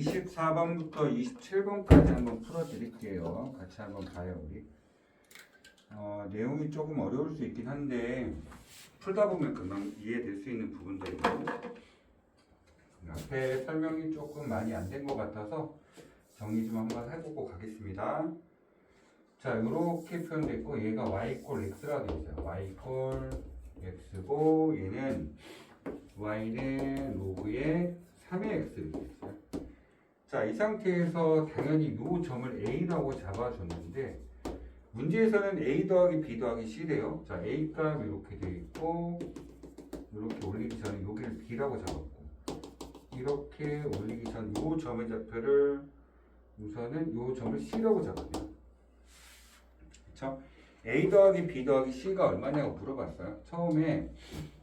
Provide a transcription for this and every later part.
24번부터 27번까지 한번 풀어드릴게요. 같이 한번 봐요, 우리. 내용이 조금 어려울 수 있긴 한데 풀다 보면 금방 이해될 수 있는 부분들이고 앞에 설명이 조금 많이 안 된 것 같아서 정리 좀 한번 해보고 가겠습니다. 자, 이렇게 표현됐고 얘가 y 이퀄 x라고 되어 있어요. y 이퀄 x고 얘는 y는 로그의 3의 x를 되어 있어요. 자, 이 상태에서 당연히 이 점을 a라고 잡아줬는데 문제에서는 a 더하기 b 더하기 c래요. 자, a 값 이렇게 되어 있고 이렇게 올리기 전에 여기를 b라고 잡았고 이렇게 올리기 전 이 점의 좌표를 우선은 이 점을 c라고 잡았네요. 그쵸? a 더하기 b 더하기 c가 얼마냐고 물어봤어요. 처음에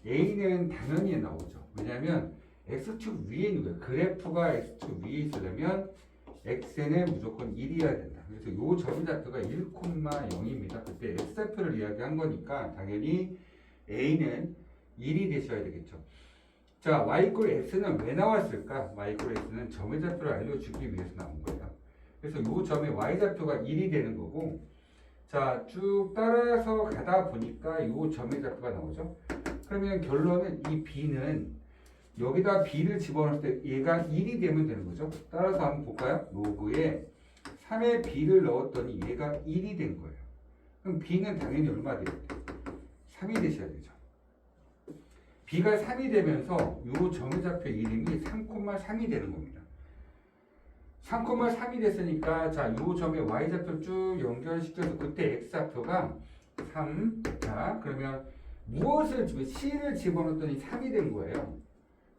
a는 당연히 나오죠. 왜냐하면 x축 위에 있는 거예요. 그래프가 x축 위에 있으려면 x는 무조건 1이어야 된다. 그래서 이 점의 좌표가 1,0입니다. 그때 x좌표를 이야기한 거니까 당연히 a는 1이 되셔야 되겠죠. 자, y 이퀄 x는 왜 나왔을까? y 이퀄 x는 점의 좌표를 알려주기 위해서 나온 거예요. 그래서 이 점의 y좌표가 1이 되는 거고 자, 쭉 따라서 가다 보니까 이 점의 좌표가 나오죠. 그러면 결론은 이 b는 여기다 b를 집어넣을 때 얘가 1이 되면 되는 거죠. 따라서 한번 볼까요? 로그에 3의 b를 넣었더니 얘가 1이 된 거예요. 그럼 b는 당연히 얼마 돼요? 3이 되셔야 되죠. b가 3이 되면서 이 점의 좌표 이름이 3,3이 되는 겁니다. 3,3이 됐으니까 자, 이 점의 y좌표 쭉 연결시켜서 그때 x좌표가 3. 자, 그러면 무엇을 c를 집어넣었더니 3이 된 거예요.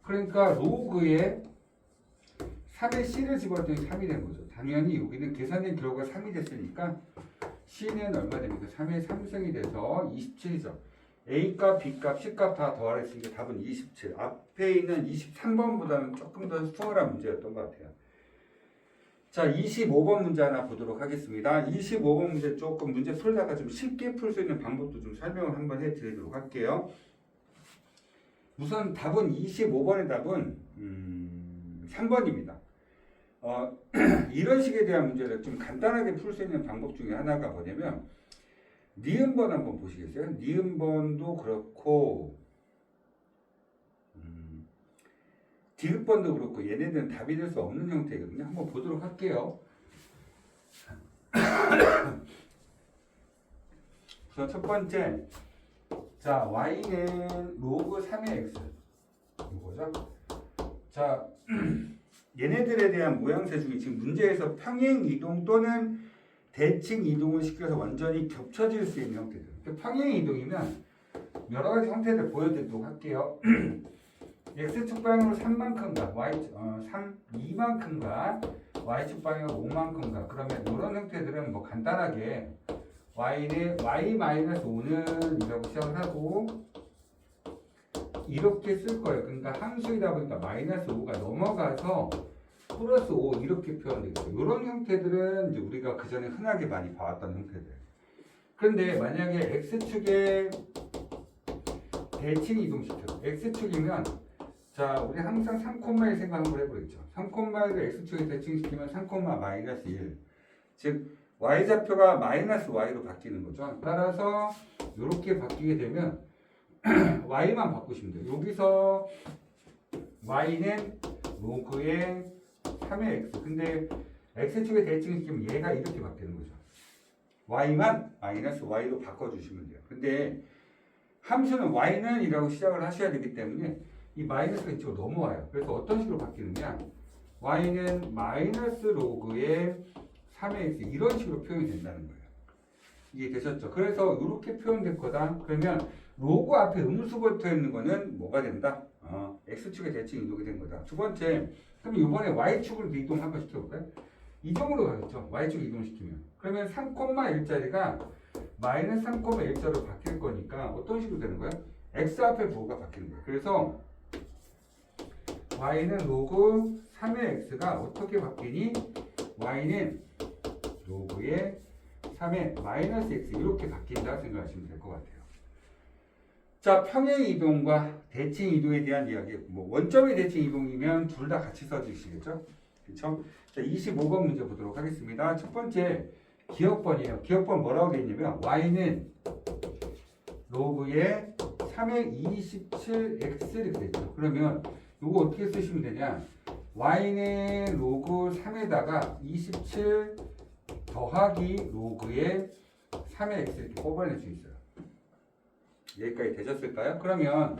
그러니까 로그에 3의 c를 집어넣었더니 3이 된 거죠. 당연히 여기는 계산된 결과가 3이 됐으니까 c는 얼마 됩니까? 3의 3승이 돼서 27이죠. A값, B값, C값 다 더하랬으니까 답은 27. 앞에 있는 23번보다는 조금 더 수월한 문제였던 것 같아요. 자, 25번 문제 하나 보도록 하겠습니다. 25번 문제 조금 문제 풀다가 좀 쉽게 풀 수 있는 방법도 좀 설명을 한번 해드리도록 할게요. 우선 답은 25번의 답은 3번입니다. 이런 식에 대한 문제를 좀 간단하게 풀 수 있는 방법 중에 하나가 뭐냐면 니은번 한번 보시겠어요? 니은번도 그렇고 디귿번도 그렇고 얘네들은 답이 될 수 없는 형태거든요. 한번 보도록 할게요. 우선 첫 번째 자, y는 로그 3의 x 이거죠. 자, 얘네들에 대한 모양새 중에 지금 문제에서 평행 이동 또는 대칭 이동을 시켜서 완전히 겹쳐질 수 있는 형태들. 평행 이동이면 여러 가지 형태들 보여드리도록 할게요. x축 방향으로 3만큼가, 2만큼가, y축 방향으로 5만큼가. 그러면 이런 형태들은 뭐 간단하게 y는 y-5는 이라고 시작을 하고 이렇게 쓸 거예요. 그러니까 함수이다 보니까 -5가 넘어가서 플러스 5 이렇게 표현되겠죠. 이런 형태들은 이제 우리가 그 전에 흔하게 많이 봐왔던 형태들. 그런데 만약에 x축에 대칭 이동시켜. x축이면 자, 우리 항상 3,1 생각 한번 해보겠죠. 3,1을 x축에 대칭시키면 3,-1. 즉 y좌표가 -y로 바뀌는 거죠. 따라서 이렇게 바뀌게 되면 y만 바꾸시면 돼요. 여기서 y는 로그의 3의 x. 근데 x축에 대칭시키면 얘가 이렇게 바뀌는 거죠. y만 -y로 바꿔주시면 돼요. 근데 함수는 y는 이라고 시작을 하셔야 되기 때문에 이 마이너스가 이쪽으로 넘어와요. 그래서 어떤 식으로 바뀌느냐? y는 마이너스 로그의 3의 x 이런 식으로 표현이 된다는 거예요. 이해 되셨죠? 그래서 이렇게 표현될 거다. 그러면 로그 앞에 음수 붙어 있는 거는 뭐가 된다? x축의 대칭 이동이 된 거다. 두 번째, 그럼 이번에 y축으로 이동 한번 시켜볼까요? 이동으로 가겠죠. y축 이동시키면. 그러면 3,1자리가 마이너스 3,1자로 바뀔 거니까 어떤 식으로 되는 거예요? x 앞에 부호가 바뀌는 거예요. 그래서 y는 로그 3의 x가 어떻게 바뀌니? y는 로그의 3의 마이너스 x 이렇게 바뀐다 생각하시면 될 것 같아요. 자, 평행 이동과 대칭 이동에 대한 이야기. 뭐 원점의 대칭 이동이면 둘 다 같이 써주시겠죠? 그렇죠? 자, 25번 문제 보도록 하겠습니다. 첫 번째 기억번이에요. 기억번 뭐라고 되어 있냐면 y는 로그의 3의 27x 이렇게 되죠. 그러면 이거 어떻게 쓰시면 되냐? y는 로그 3에다가 27 더하기 로그의 3의 x 이렇게 뽑아낼 수 있어요. 여기까지 되셨을까요? 그러면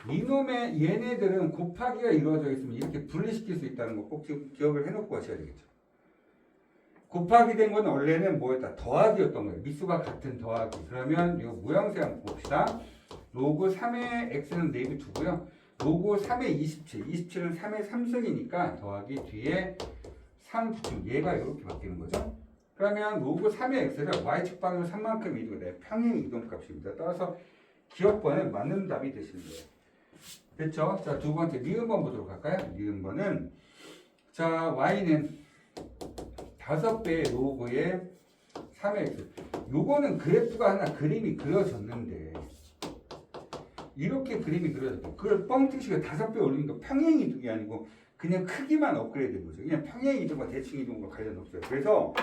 이놈의 얘네들은 곱하기가 이루어져 있으면 이렇게 분리시킬 수 있다는 거 꼭 기억을 해놓고 하셔야 되겠죠. 곱하기 된 건 원래는 뭐였다? 더하기였던 거예요. 미수가 같은 더하기. 그러면 이 모양새 한번 봅시다. 로그 3의 x는 내비두고요. 로그 3의 27. 27은 3의 3승이니까 더하기 뒤에 3 붙이면 얘가 이렇게 바뀌는 거죠. 그러면 로그 3의 x를 y축 방향 3만큼 이동이 돼요. 평행 이동값입니다. 따라서 기억번은 맞는 답이 되시는 거예요. 됐죠? 자, 두 번째 니은번 보도록 할까요? 니은번은 자, y는 5배 로그의 3의 x. 요거는 그래프가 하나 그림이 그려졌는데 이렇게 그림이 그려졌고 그걸 뻥튀시고 5배 올리는 거 평행 이동이 아니고 그냥 크기만 업그레이드 된 거죠. 그냥 평행 이동과 대칭 이동과 관련 없어요. 그래서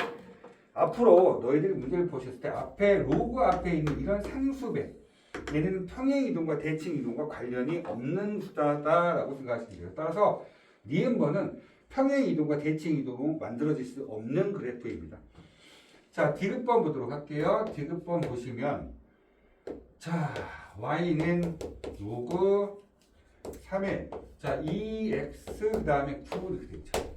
앞으로 너희들이 문제를 보셨을 때 앞에 로그 앞에 있는 이런 상수배 얘는 평행 이동과 대칭 이동과 관련이 없는 숫자다라고 생각하시면 돼요. 따라서 니은번은 평행 이동과 대칭 이동은 만들어질 수 없는 그래프입니다. 자, 디귿번 보도록 할게요. 디귿번 보시면 자, y는 로그 3의 자, 2x 그 다음에 9 이렇게 되죠.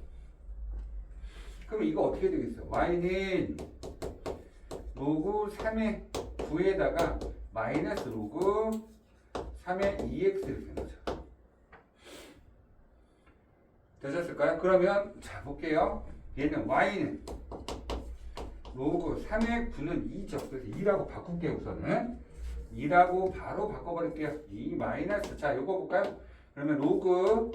그럼 이거 어떻게 되겠어요? y는 로그 3의 9에다가 마이너스 로그 3의 2x 이렇게 되는 거죠. 되셨을까요? 그러면 자 볼게요. 얘는 y는 로그 3의 9는 2죠. 그래서 2라고 바꿀게요. 우선은 2라고 바로 바꿔버릴게요. 2 마이너스 자 요거 볼까요? 그러면 로그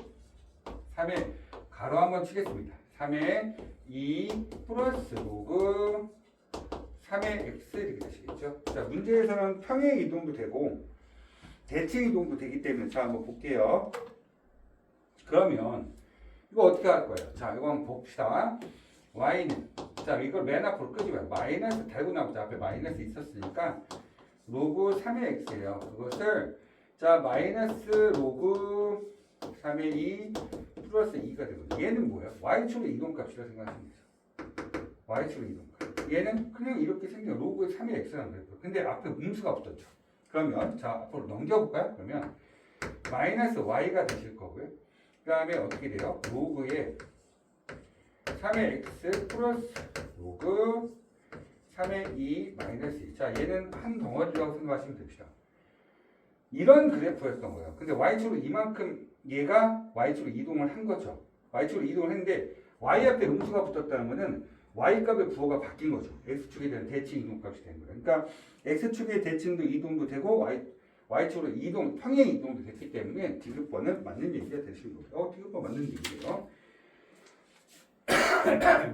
3의 가로 한번 치겠습니다. 3의 2 플러스 로그 3의 x 이렇게 되시겠죠. 자, 문제에서는 평행 이동도 되고 대칭 이동도 되기 때문에 자 한번 볼게요. 그러면 이거 어떻게 할 거예요? 자, 이거 한번 봅시다. y는 자 이걸 맨 앞으로 끄지 마요. 마이너스 달고 나오자. 앞에 마이너스 있었으니까 로그 3의 x예요. 그것을 자 마이너스 로그 3의 2 플러스 2가 되거든요. 얘는 뭐예요? y축의 이동값이라고 생각하시면 되죠. y축의 이동값. 얘는 그냥 이렇게 생긴 로그 3의 x라는 거예요. 근데 앞에 음수가 붙었죠. 그러면 자 앞으로 넘겨볼까요? 그러면 마이너스 y가 되실 거고요. 그 다음에 어떻게 돼요? 로그의 3의 x 플러스 로그 3의 2 마이너스 2. 자 얘는 한 덩어리라고 생각하시면 됩니다. 이런 그래프였던 거예요. 근데 y축으로 이만큼 얘가 y축으로 이동을 한 거죠. y축으로 이동을 했는데 y 앞에 음수가 붙었다는 거는 y값의 부호가 바뀐 거죠. x축에 대한 대칭 이동값이 된 거예요. 그러니까 x축의 대칭도 이동도 되고 y축으로 이동, 평행 이동도 됐기 때문에 디귿번은 맞는 얘기가 되시는 거예요. 디귿번 맞는 얘기예요.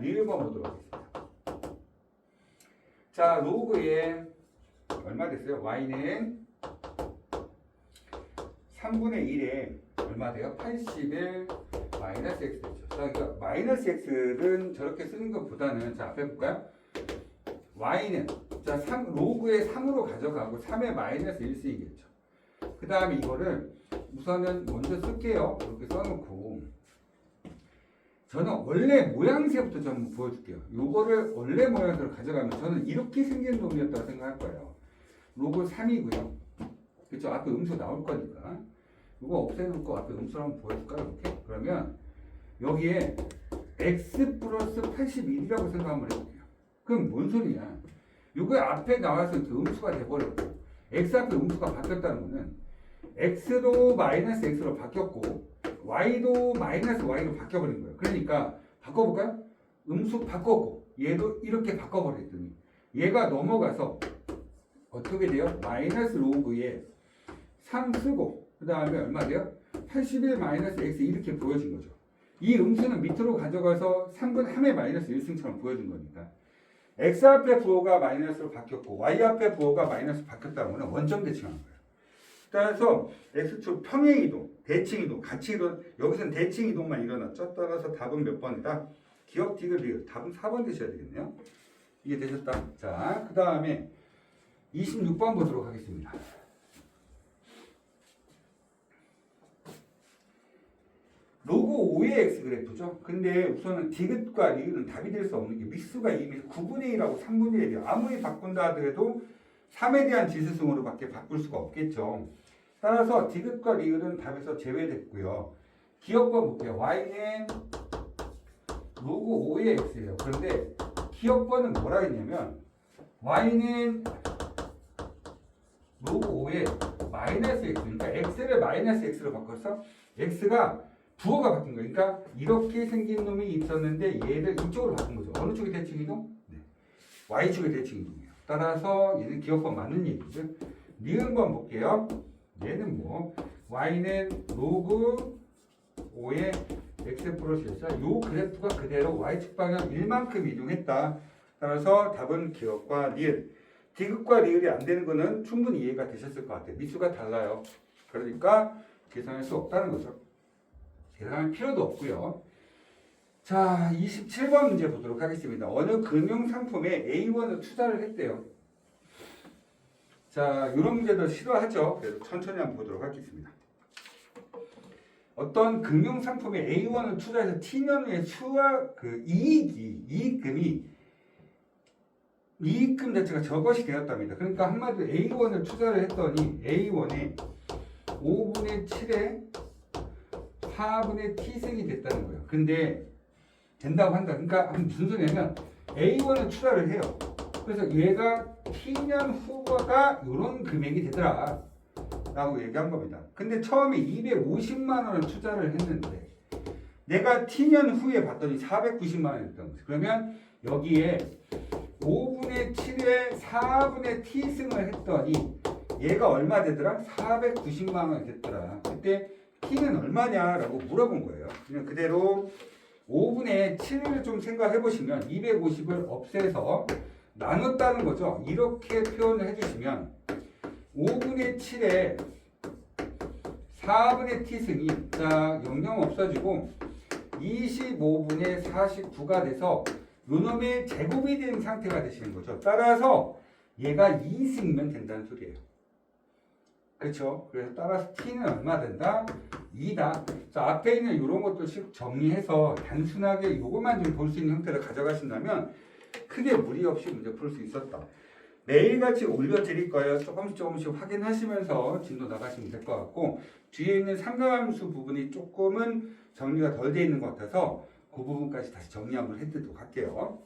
니은번 보도록 하겠습니다. 자, 로그에 얼마 됐어요? y는 3분의 1에 얼마 돼요? 81 마이너스 x 되죠. 자, 그러니까 마이너스 x를 저렇게 쓰는 것보다는 자, 앞에 볼까요? y는 자, 3, 로그에 3으로 가져가고 3의 마이너스 1 쓰이겠죠. 그 다음에 이거를 우선은 먼저 쓸게요. 이렇게 써놓고 저는 원래 모양새부터 좀 보여줄게요. 요거를 원래 모양새로 가져가면 저는 이렇게 생긴 놈이었다고 생각할 거예요. 로그 3이고요. 그쵸? 앞에 음수 나올 거니까. 이거 없애놓고 앞에 음수를 한번 보여줄까? 이렇게? 그러면 여기에 x 플러스 81이라고 생각 한번 해볼게요. 그럼 뭔 소리냐? 이거 앞에 나와서 그 음수가 돼버렸고 x 앞에 음수가 바뀌었다는 거는 x도 마이너스 x로 바뀌었고 y도 마이너스 y로 바뀌어버린 거예요. 그러니까 바꿔볼까요? 음수 바꿨고 얘도 이렇게 바꿔버렸더니 얘가 넘어가서 어떻게 돼요? 마이너스 로그에 3 쓰고 그 다음에 얼마 돼요? 81 마이너스 x 이렇게 보여진 거죠. 이 음수는 밑으로 가져가서 3분 3의 마이너스 1승처럼 보여준 거니까 x 앞에 부호가 마이너스로 바뀌었고 y 앞에 부호가 마이너스 바뀌었다는 거는 원점 대칭하는 거예요. 따라서 x축 평행 이동, 대칭 이동, 같이 이동, 여기서는 대칭 이동만 일어났죠. 따라서 답은 몇 번이다? 기억 디귿 리을. 답은 4번 되셔야 되겠네요. 이게 되셨다. 자, 그 다음에 26번 보도록 하겠습니다. 로그 5의 x 그래프죠. 근데 우선은 디귿과 리을은 답이 될 수 없는 게 미수가 이미 9분의 1하고 3분의 1이에요. 아무리 바꾼다 하더라도 3에 대한 지수승으로 밖에 바꿀 수가 없겠죠. 따라서 디귿과 리을은 답에서 제외됐고요. 기억번 볼게요. y는 로그 5의 x예요. 그런데 기억번은 뭐라 했냐면 y는 로그 5의 마이너스 x, 그러니까 x를 마이너스 x로 바꿔서 x가 부호가 바뀐 거예요. 그러니까 이렇게 생긴 놈이 있었는데 얘를 이쪽으로 바꾼 거죠. 어느 쪽이 대칭 이동? 네. y축의 대칭 이동이에요. 따라서 얘는 기억번 맞는 얘기고요. 니은번 볼게요. 얘는 뭐 y는 로그 5의 x 플러스였죠. 요 그래프가 그대로 y축 방향 1만큼 이동했다. 따라서 답은 기억과 리을. 디귿과 리을이 안 되는 거는 충분히 이해가 되셨을 것 같아요. 미수가 달라요. 그러니까 계산할 수 없다는 거죠. 계산할 필요도 없고요. 자, 27번 문제 보도록 하겠습니다. 어느 금융상품에 A1을 투자를 했대요. 자, 이런 문제도 싫어하죠. 그래서 천천히 한번 보도록 하겠습니다. 어떤 금융상품에 A1을 투자해서 T년 후에 이익금 자체가 저것이 되었답니다. 그러니까 한마디로 A1을 투자를 했더니 A1에 5분의 7에 4분의 T승이 됐다는 거예요. 근데 된다고 한다. 그러니까 무슨 소리냐면 A1을 투자를 해요. 그래서 얘가 T년 후가 이런 금액이 되더라 라고 얘기한 겁니다. 근데 처음에 250만 원을 투자를 했는데 내가 T년 후에 봤더니 490만 원이 됐던 거죠. 그러면 여기에 5분의 7에 4분의 T승을 했더니 얘가 얼마 되더라? 490만 원이 됐더라. 그때 T는 얼마냐라고 물어본 거예요. 그냥 그대로 5분의 7을 좀 생각해 보시면 250을 없애서 나눴다는 거죠. 이렇게 표현을 해주시면 5분의 7에 4분의 T승이 자 00 없어지고 25분의 49가 돼서 요놈의 제곱이 된 상태가 되시는 거죠. 따라서 얘가 2승이면 된다는 소리예요. 그렇죠? 그래서 따라서 T는 얼마 된다? 2다. 자, 앞에 있는 이런 것도 정리해서 단순하게 이것만 좀 볼 수 있는 형태를 가져가신다면 크게 무리 없이 문제 풀 수 있었다. 매일같이 올려드릴 거예요. 조금씩 확인하시면서 진도 나가시면 될 것 같고 뒤에 있는 상가함수 부분이 조금은 정리가 덜 돼 있는 것 같아서 그 부분까지 다시 정리 한번 해드리도록 할게요.